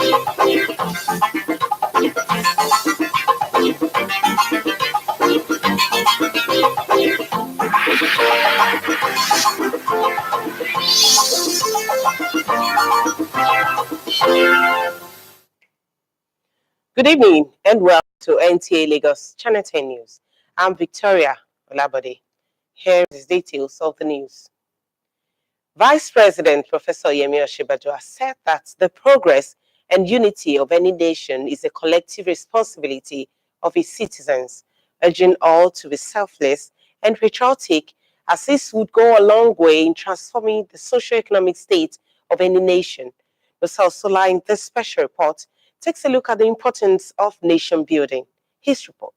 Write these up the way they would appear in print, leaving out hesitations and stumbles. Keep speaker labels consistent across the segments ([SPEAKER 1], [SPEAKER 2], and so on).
[SPEAKER 1] Good evening and welcome to NTA Lagos Channel 10 News. I'm Victoria Olabode. Here is details of the news. Vice President Professor Yemi Osinbajo has said that the progress and unity of any nation is a collective responsibility of its citizens, urging all to be selfless and patriotic, as this would go a long way in transforming the socio-economic state of any nation. Mr. Osola, in this special report, takes a look at the importance of nation building. His report.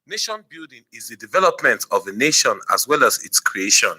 [SPEAKER 2] Nation building is the development of a nation as well as its creation.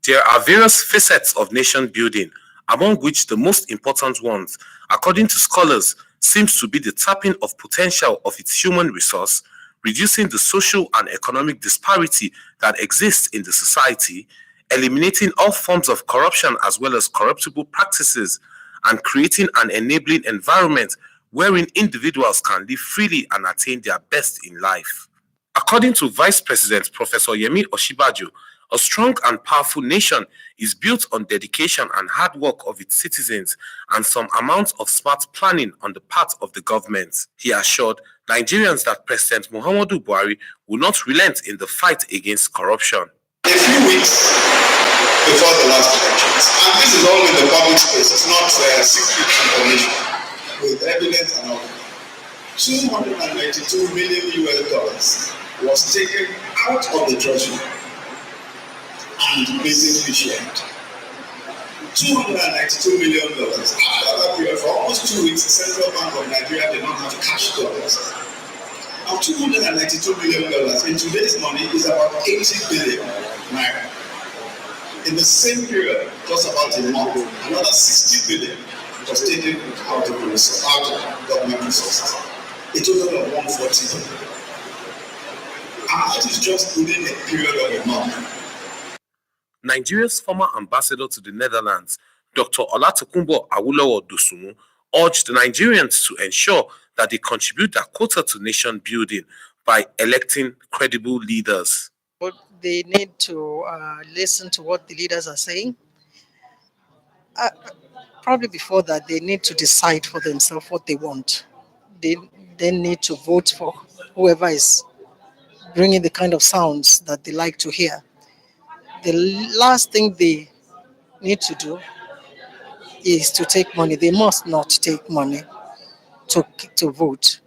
[SPEAKER 2] There are various facets of nation building, among which the most important ones, according to scholars, seems to be the tapping of potential of its human resource, reducing the social and economic disparity that exists in the society, eliminating all forms of corruption as well as corruptible practices, and creating an enabling environment wherein individuals can live freely and attain their best in life. According to Vice President Professor Yemi Osinbajo, a strong and powerful nation is built on dedication and hard work of its citizens and some amount of smart planning on the part of the government. He assured Nigerians that President Muhammadu Buhari will not relent in the fight against corruption.
[SPEAKER 3] A few weeks before the last elections, and this is all in the public space, it's not secret information, with evidence and all. $292 million was taken out of the treasury and basically shared. $292 million. After that period, for almost 2 weeks, the Central Bank of Nigeria did not have cash dollars. Now, $292 million in today's money is about 80 billion naira. In the same period, just about a month, another 60 billion was taken out of government resources. A total of 140 billion. And that is just within a period of a month.
[SPEAKER 2] Nigeria's former ambassador to the Netherlands, Dr. Olatokunbo Awolowo Dosunmu, urged Nigerians to ensure that they contribute their quota to nation building by electing credible leaders.
[SPEAKER 4] But they need to listen to what the leaders are saying. Probably before that, they need to decide for themselves what they want. They then need to vote for whoever is bringing the kind of sounds that they like to hear. The last thing they need to do is to take money. They must not take money to vote.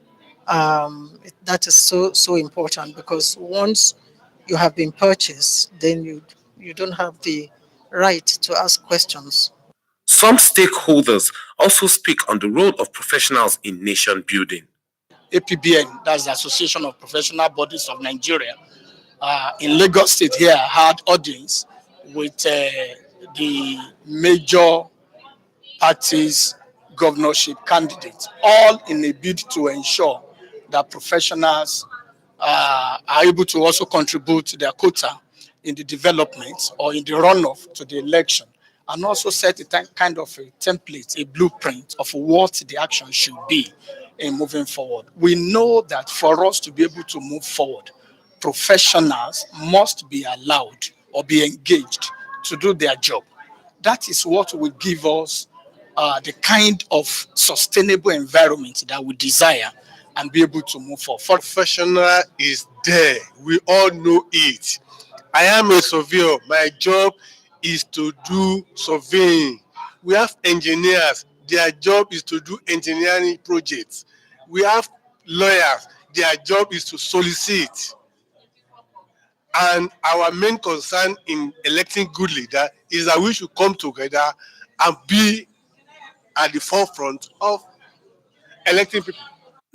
[SPEAKER 4] That is so important, because once you have been purchased, then you don't have the right to ask questions.
[SPEAKER 2] Some stakeholders also speak on the role of professionals in nation building.
[SPEAKER 5] APBN, that's the Association of Professional Bodies of Nigeria, in Lagos State here had audience with the major parties' governorship candidates, all in a bid to ensure that professionals are able to also contribute to their quota in the development or in the runoff to the election, and also set a kind of a template, a blueprint of what the action should be in moving forward. We know that for us to be able to move forward, professionals must be allowed or be engaged to do their job. That is what will give us the kind of sustainable environment that we desire and be able to move forward.
[SPEAKER 6] Professional is there. We all know it. I am a surveyor. My job is to do surveying. We have engineers. Their job is to do engineering projects. We have lawyers. Their job is to solicit. And our main concern in electing good leaders is that we should come together and be at the forefront of electing people.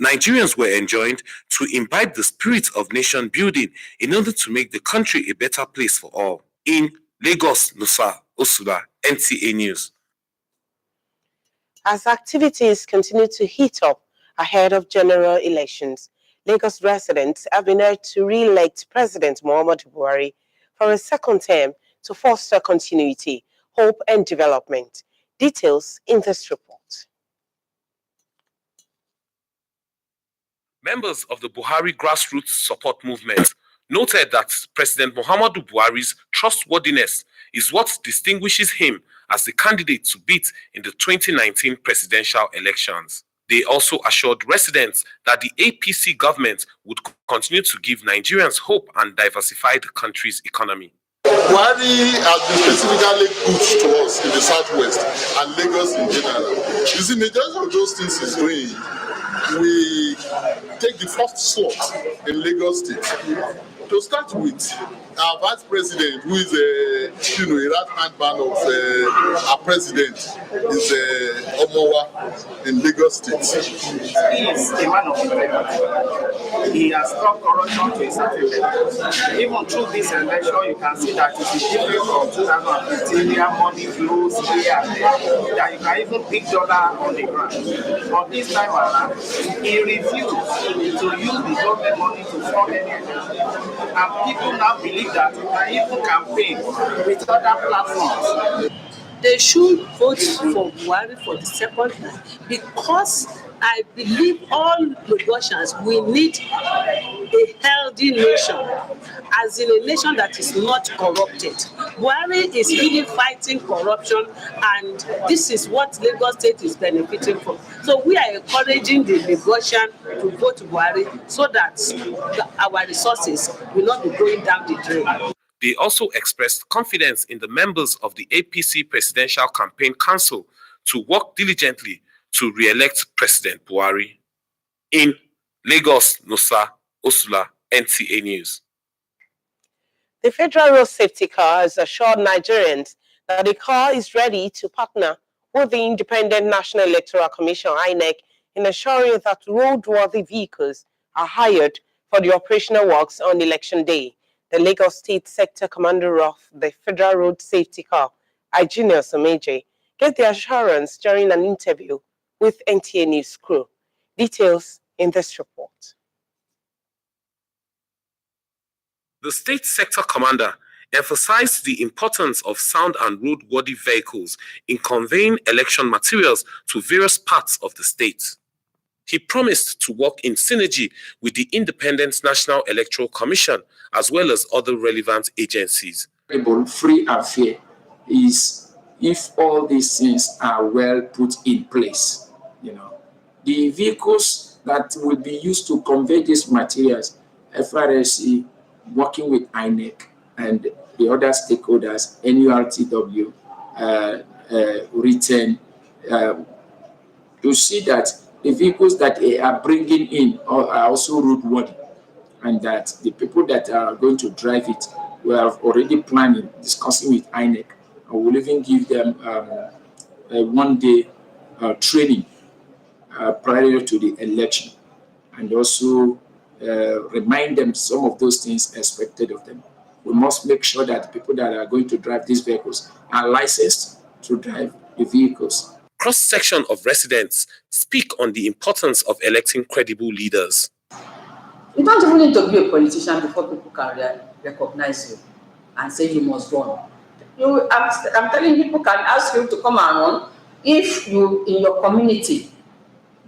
[SPEAKER 2] Nigerians were enjoined to imbibe the spirit of nation building in order to make the country a better place for all. In Lagos, Nusa Osula, NTA News.
[SPEAKER 1] As activities continue to heat up ahead of general elections, Lagos residents have been urged to re-elect President Muhammadu Buhari for a second term to foster continuity, hope and development. Details in this report.
[SPEAKER 2] Members of the Buhari grassroots support movement noted that President Muhammadu Buhari's trustworthiness is what distinguishes him as the candidate to beat in the 2019 presidential elections. They also assured residents that the APC government would continue to give Nigerians hope and diversify the country's economy.
[SPEAKER 7] Buhari has been specifically good to us in the southwest and Lagos in general. You see, majority of those things he's doing, we take the first slot in Lagos State. To start with, our vice president, who is a right hand man of our president, is Omowa in Lagos State.
[SPEAKER 8] He is a man of integrity. He has stopped corruption to a certain level. Even through this election, you can see that it is different from 2015, where money flows here and there, that you can even pick dollar on the ground. But this time around, he refused to use the government money to fund anything. And people now believe that you can even campaign with other platforms.
[SPEAKER 9] They should vote for Buhari for the second time because I believe all Lagosians will need a healthy nation, as in a nation that is not corrupted. Buhari is really fighting corruption, and this is what Lagos State is benefiting from. So we are encouraging the Lagosian to vote Buhari so that our resources will not be going down the drain.
[SPEAKER 2] They also expressed confidence in the members of the APC Presidential Campaign Council to work diligently to re-elect President Buhari. In Lagos, Nosa Osula, NTA News.
[SPEAKER 1] The Federal Road Safety Corps has assured Nigerians that the corps is ready to partner with the Independent National Electoral Commission (INEC) in assuring that roadworthy vehicles are hired for the operational works on Election Day. The Lagos State Sector Commander of the Federal Road Safety Corps, Igenius Omeje, gave the assurance during an interview with NTA News crew. Details in this report.
[SPEAKER 2] The State Sector Commander emphasized the importance of sound and roadworthy vehicles in conveying election materials to various parts of the state. He promised to work in synergy with the Independent National Electoral Commission as well as other relevant agencies.
[SPEAKER 10] Free and fair is if all these things are well put in place. The vehicles that will be used to convey these materials, FRSC working with INEC and the other stakeholders, NURTW, written, to see that the vehicles that they are bringing in are also roadworthy, and that the people that are going to drive it, we have already planning, discussing with INEC, and we'll even give them a one-day training prior to the election, and also remind them some of those things expected of them. We must make sure that the people that are going to drive these vehicles are licensed to drive the vehicles.
[SPEAKER 2] Cross-section of residents speak on the importance of electing credible leaders.
[SPEAKER 11] You don't even need to be a politician before people can recognize you and say you must run. I'm telling you, people can ask you to come and run if you, in your community,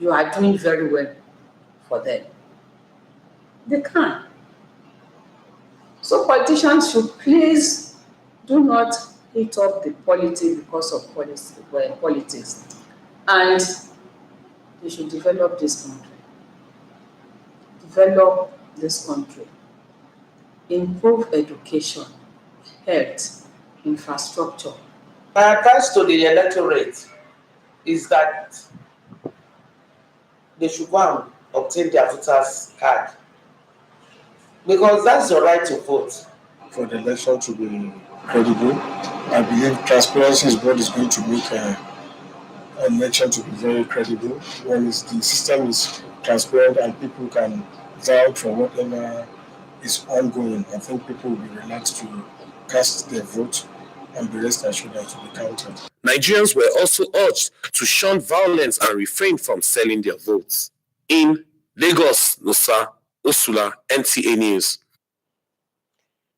[SPEAKER 11] you are doing very well for them. They can. So politicians should please do not hit up the polity because of politics. And they should develop this country. Develop this country. Improve education, health, infrastructure.
[SPEAKER 12] My advice to the electorate is that they should go and obtain their voters' card, because that's your right to vote.
[SPEAKER 13] For the election to be credible, I believe transparency is what is going to make an election to be very credible. When the system is transparent and people can vouch for whatever is ongoing, I think people will be relaxed to cast their vote and be rest assured that to be counted.
[SPEAKER 2] Nigerians were also urged to shun violence and refrain from selling their votes. In Lagos, Nosa Osula, NTA News.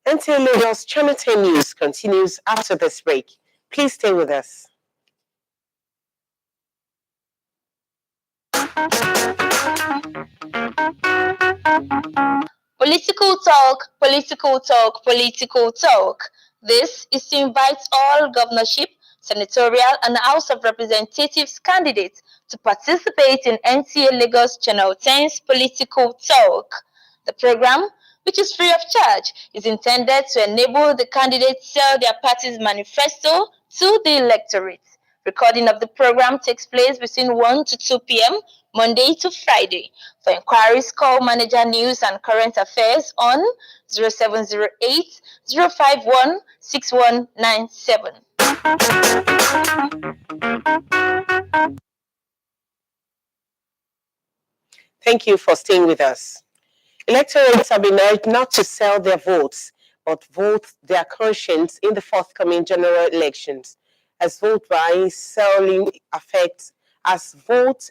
[SPEAKER 1] NTA Lagos Channel 10 News continues after this break. Please stay with us.
[SPEAKER 14] Political talk, political talk, political talk. This is to invite all governorship, senatorial, and House of Representatives candidates to participate in NTA Lagos Channel 10's Political Talk. The program, which is free of charge, is intended to enable the candidates sell their party's manifesto to the electorate. Recording of the program takes place between 1 to 2 p.m. Monday to Friday. For inquiries, call Manager News and Current Affairs on 0708 051 6197.
[SPEAKER 1] Thank you for staying with us. Electorates have been urged not to sell their votes, but vote their conscience in the forthcoming general elections, as vote buying selling affects vote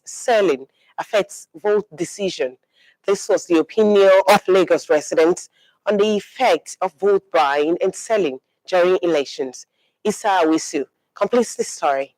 [SPEAKER 1] decision. This was the opinion of Lagos residents on the effect of vote buying and selling during elections. Issa Awisu completes the story.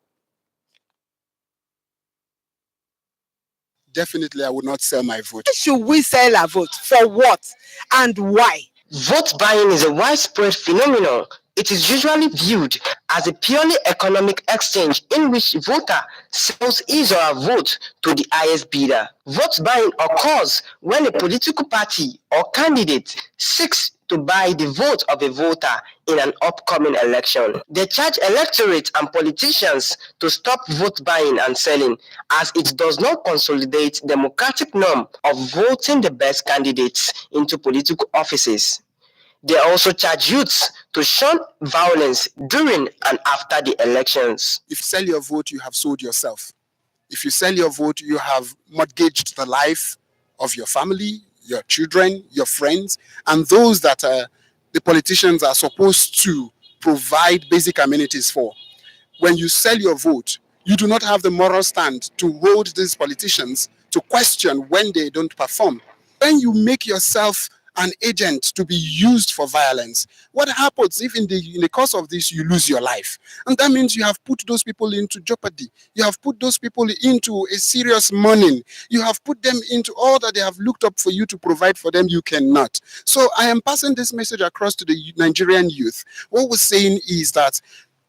[SPEAKER 15] Definitely, I would not sell my vote.
[SPEAKER 16] Should we sell our vote? For what? And why?
[SPEAKER 17] Vote buying is a widespread phenomenon. It is usually viewed as a purely economic exchange in which a voter sells his or her vote to the highest bidder. Vote buying occurs when a political party or candidate seeks to buy the vote of a voter in an upcoming election. They charge electorate and politicians to stop vote buying and selling, as it does not consolidate democratic norm of voting the best candidates into political offices. They also charge youths to shun violence during and after the elections.
[SPEAKER 15] If you sell your vote, you have sold yourself. If you sell your vote, you have mortgaged the life of your family, your children, your friends, and those that the politicians are supposed to provide basic amenities for. When you sell your vote, you do not have the moral stand to hold these politicians to question when they don't perform. When you make yourself an agent to be used for violence, what happens if in the course of this you lose your life? And that means you have put those people into jeopardy. You have put those people into a serious mourning. You have put them into all that they have looked up for you to provide for them. You cannot. So I am passing this message across to the Nigerian youth. What we're saying is that,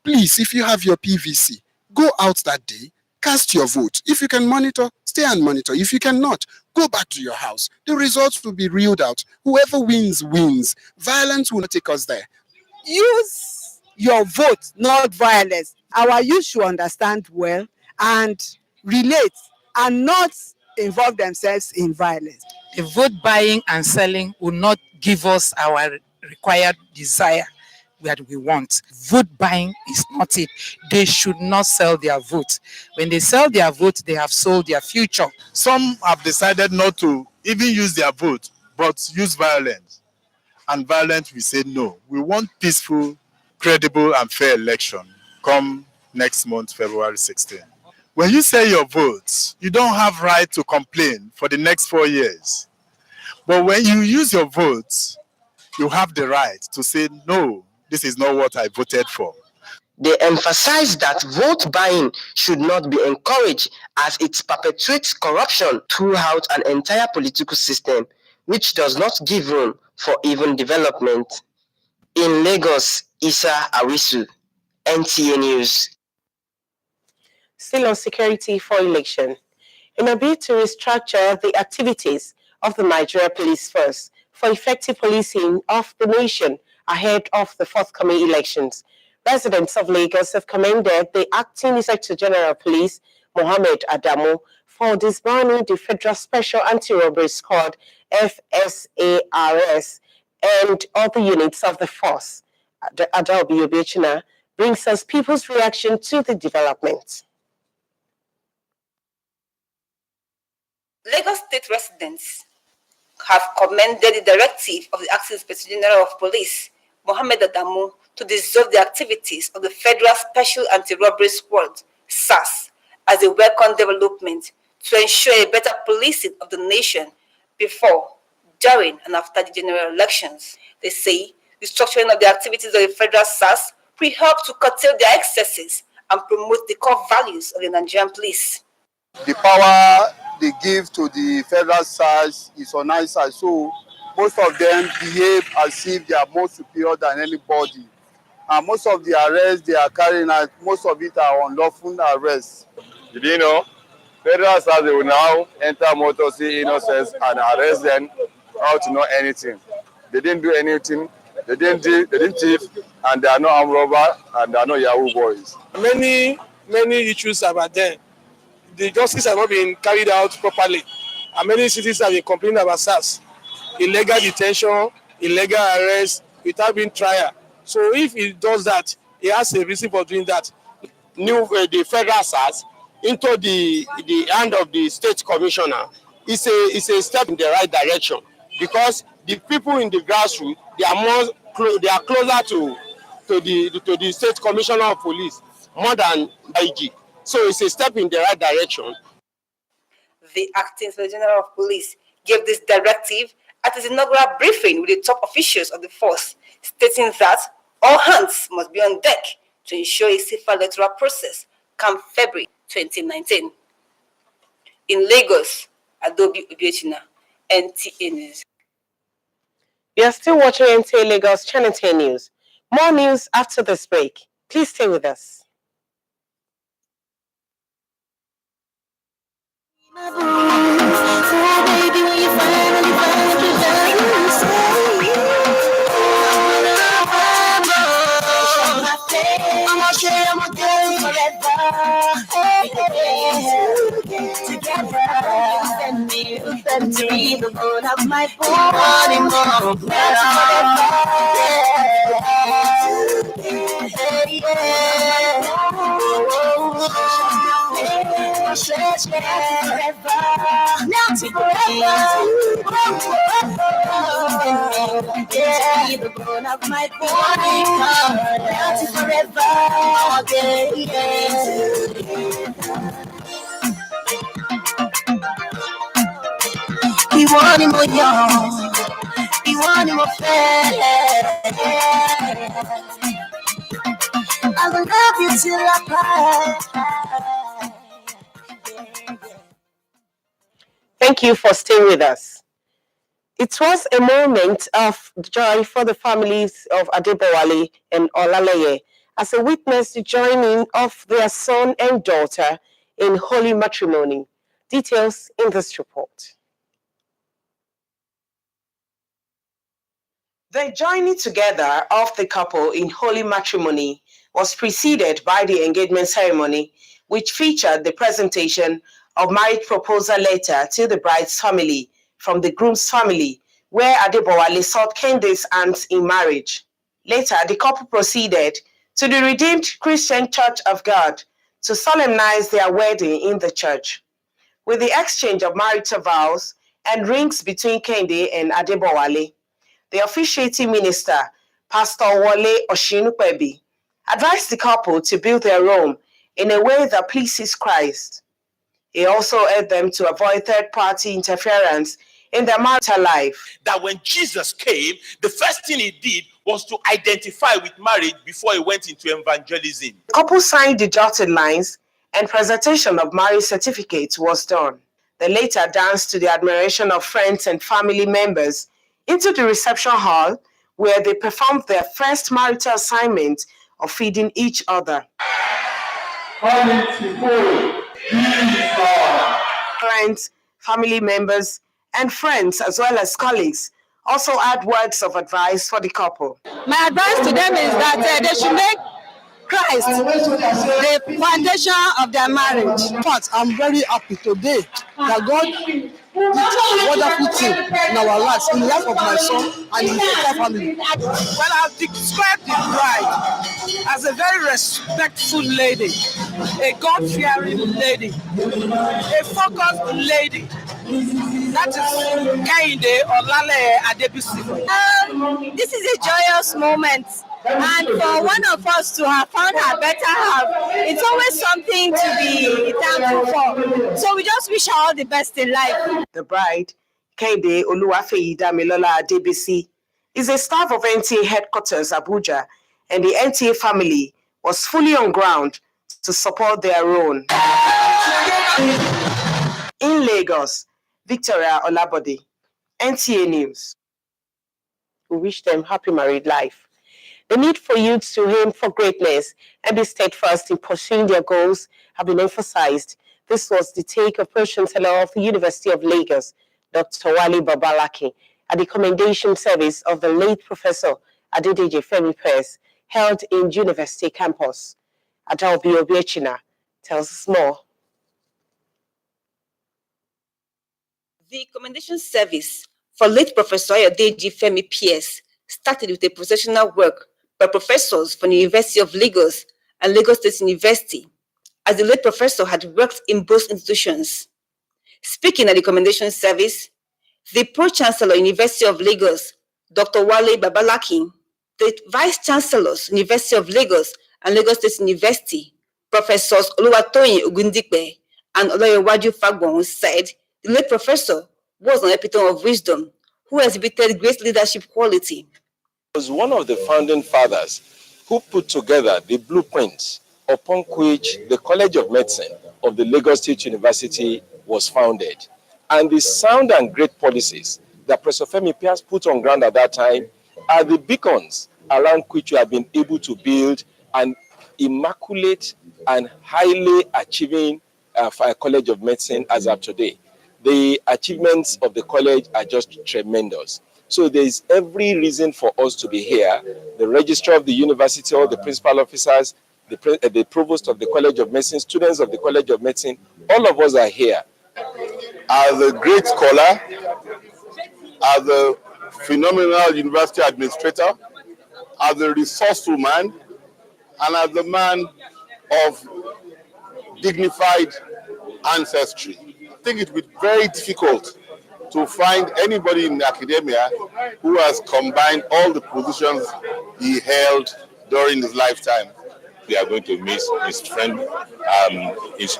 [SPEAKER 15] please, if you have your PVC, go out that day, cast your vote. If you can monitor, stay and monitor. If you cannot, go back to your house. The results will be reeled out. Whoever wins, wins. Violence will not take us there.
[SPEAKER 16] Use your vote, not violence. Our youth should understand well and relate and not involve themselves in violence.
[SPEAKER 18] The vote buying and selling will not give us our required desire that we want. Vote buying is not it. They should not sell their vote. When they sell their vote, they have sold their future.
[SPEAKER 19] Some have decided not to even use their vote, but use violence. And violence, we say no. We want peaceful, credible, and fair election come next month, February 16. When you sell your votes, you don't have right to complain for the next 4 years. But when you use your votes, you have the right to say, no, this is not what I voted for.
[SPEAKER 17] They emphasize that vote buying should not be encouraged, as it perpetuates corruption throughout an entire political system, which does not give room for even development. In Lagos, Issa Awisu, NTA News.
[SPEAKER 1] Still on security for election. In a bid to restructure the activities of the Nigeria Police Force for effective policing of the nation ahead of the forthcoming elections, residents of Lagos have commended the Acting Inspector General of Police, Mohammed Adamu, for disbanding the Federal Special Anti-Robbery Squad, FSARS, and other units of the force. Adaobi Obechina brings us people's reaction to the development.
[SPEAKER 20] Lagos State residents have commended the directive of the Acting Inspector General of Police, Mohammed Adamu, to dissolve the activities of the Federal Special Anti-Robbery Squad, SAS, as a welcome development to ensure a better policing of the nation before, during, and after the general elections. They say the structuring of the activities of the Federal SAS will help to curtail their excesses and promote the core values of the Nigerian police.
[SPEAKER 15] The power they give to the federal SARS is on our side. So most of them behave as if they are more superior than anybody. And most of the arrests they are carrying out, most of it are unlawful arrests.
[SPEAKER 21] Did you know? Federal SARS will now enter motor see innocents and arrest them without to know anything. They didn't do anything. They didn't thief, and they are not armed robber, and they are not Yahoo boys.
[SPEAKER 6] Many issues about them. The justice has not been carried out properly, and many citizens have been complaining about SARS, illegal detention, illegal arrest without being trial. So if he does that, he has a reason for doing that.
[SPEAKER 22] The federal SARS into the hand of the state commissioner is a step in the right direction, because the people in the grassroots they are closer to the state commissioner of police more than IG. So it's a step in the right direction.
[SPEAKER 20] The acting Inspector General of Police gave this directive at his inaugural briefing with the top officials of the force, stating that all hands must be on deck to ensure a safer electoral process come February 2019. In Lagos, Adobe Obiechina, NTA News.
[SPEAKER 1] You are still watching NTA Lagos Channel 10 News. More news after this break. Please stay with us.
[SPEAKER 23] To be the bone of my bone, he wanted more young, he wanted more fair. I will love you till I cry.
[SPEAKER 1] Thank you for staying with us. It was a moment of joy for the families of Dipawali and Olaleye as they witnessed the joining of their son and daughter in holy matrimony. Details in this report. The joining together of the couple in holy matrimony was preceded by the engagement ceremony, which featured the presentation of marriage proposal letter to the bride's family from the groom's family, where Adebowale sought Kende's hand in marriage. Later, the couple proceeded to the Redeemed Christian Church of God to solemnize their wedding in the church. With the exchange of marital vows and rings between Kende and Adebowale, the officiating minister, Pastor Wole Oshinukwebi, advised the couple to build their home in a way that pleases Christ. He also urged them to avoid third-party interference in their marital life.
[SPEAKER 24] That when Jesus came, the first thing he did was to identify with marriage before he went into evangelism.
[SPEAKER 1] The couple signed the dotted lines and presentation of marriage certificates was done. They later danced to the admiration of friends and family members into the reception hall, where they performed their first marital assignment of feeding each other. Friends, family members, and friends, as well as colleagues, also had words of advice for the couple.
[SPEAKER 16] My advice to them is that they should make Christ the foundation of their marriage.
[SPEAKER 4] But I'm very happy today that God did a wonderful thing in our lives, in the life of my son and in the entire family.
[SPEAKER 18] Well, I've described the bride as a very respectful lady, a God-fearing lady, a focused lady. That is Kehinde Olale Adebisi.
[SPEAKER 23] This is a joyous moment, and for one of us to have found our better half, it's always something to be thankful for. So we just wish her all the best in life.
[SPEAKER 1] The bride, Kehinde Oluwafeyi Damilola Adebisi, is a staff of NTA headquarters Abuja, and the NTA family was fully on ground to support their own. In Lagos, Victoria Olabode, NTA News. We wish them happy married life. The need for youths to aim for greatness and be steadfast in pursuing their goals have been emphasized. This was the take of Pro Chancellor of the University of Lagos, Dr. Wale Babalaki, at the commendation service of the late Professor Adedeji Femi Pes held in University campus. Adaobi Obiechina tells us more.
[SPEAKER 20] The commendation service for late Professor Adedeji Femi Pes started with a processional work by professors from the University of Lagos and Lagos State University, as the late professor had worked in both institutions. Speaking at the commendation service, the Pro-Chancellor, University of Lagos, Dr. Wale Babalaki, the Vice-Chancellors, University of Lagos and Lagos State University, Professors Oluwatoyin Ogundipe and Oloyewaju Fagbon said the late professor was an epitome of wisdom who exhibited great leadership quality.
[SPEAKER 3] Was one of the founding fathers who put together the blueprints upon which the College of Medicine of the Lagos State University was founded. And the sound and great policies that Professor Femi Pes put on ground at that time are the beacons around which we have been able to build an immaculate and highly achieving College of Medicine as of today. The achievements of the college are just tremendous. So there is every reason for us to be here. The registrar of the university, all the principal officers, the provost of the College of Medicine, students of the College of Medicine, all of us are here.
[SPEAKER 19] As a great scholar, as a phenomenal university administrator, as a resourceful man, and as a man of dignified ancestry, I think it would be very difficult to find anybody in academia who has combined all the positions he held during his lifetime.
[SPEAKER 21] We are going to miss his strength, his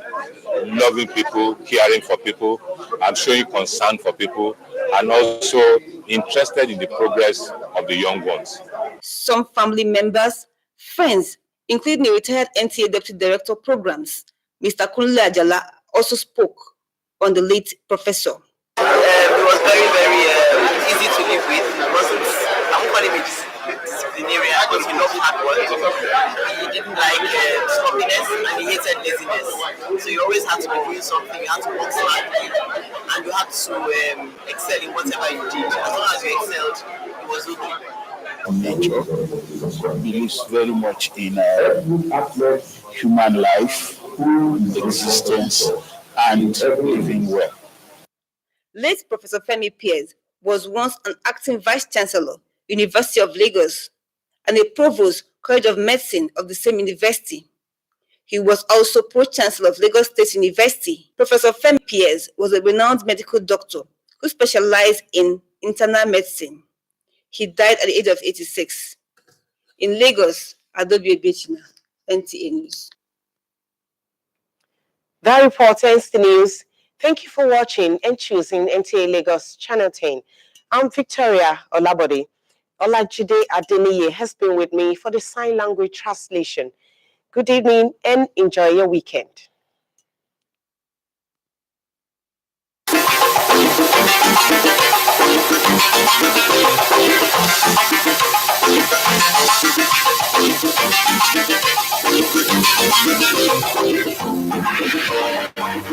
[SPEAKER 21] loving people, caring for people, and showing concern for people, and also interested in the progress of the young ones.
[SPEAKER 20] Some family members, friends, including the retired NTA Deputy Director of Programs, Mr. Kunle Ajala, also spoke on the late professor.
[SPEAKER 5] It was very, very easy to live with. It wasn't, I won't call him a disciplinarian because he loved hard work. He didn't like sloppiness and he hated laziness. So you always had to be doing something, you had to work smartly, and you had to excel in whatever you did. As long as you excelled, it was okay.
[SPEAKER 7] Nature believes very much in human life, existence, and living well.
[SPEAKER 20] Late Professor Femi Pes was once an acting Vice-Chancellor, University of Lagos, and a Provost, College of Medicine of the same university. He was also Pro-Chancellor of Lagos State University. Professor Femi Pes was a renowned medical doctor who specialized in internal medicine. He died at the age of 86. In Lagos, Adobe Obiechina, NTA News.
[SPEAKER 1] That report ends the news. Thank you for watching and choosing NTA Lagos Channel 10. I'm Victoria Olabode. Olajide Adeniyi has been with me for the sign language translation. Good evening and enjoy your weekend.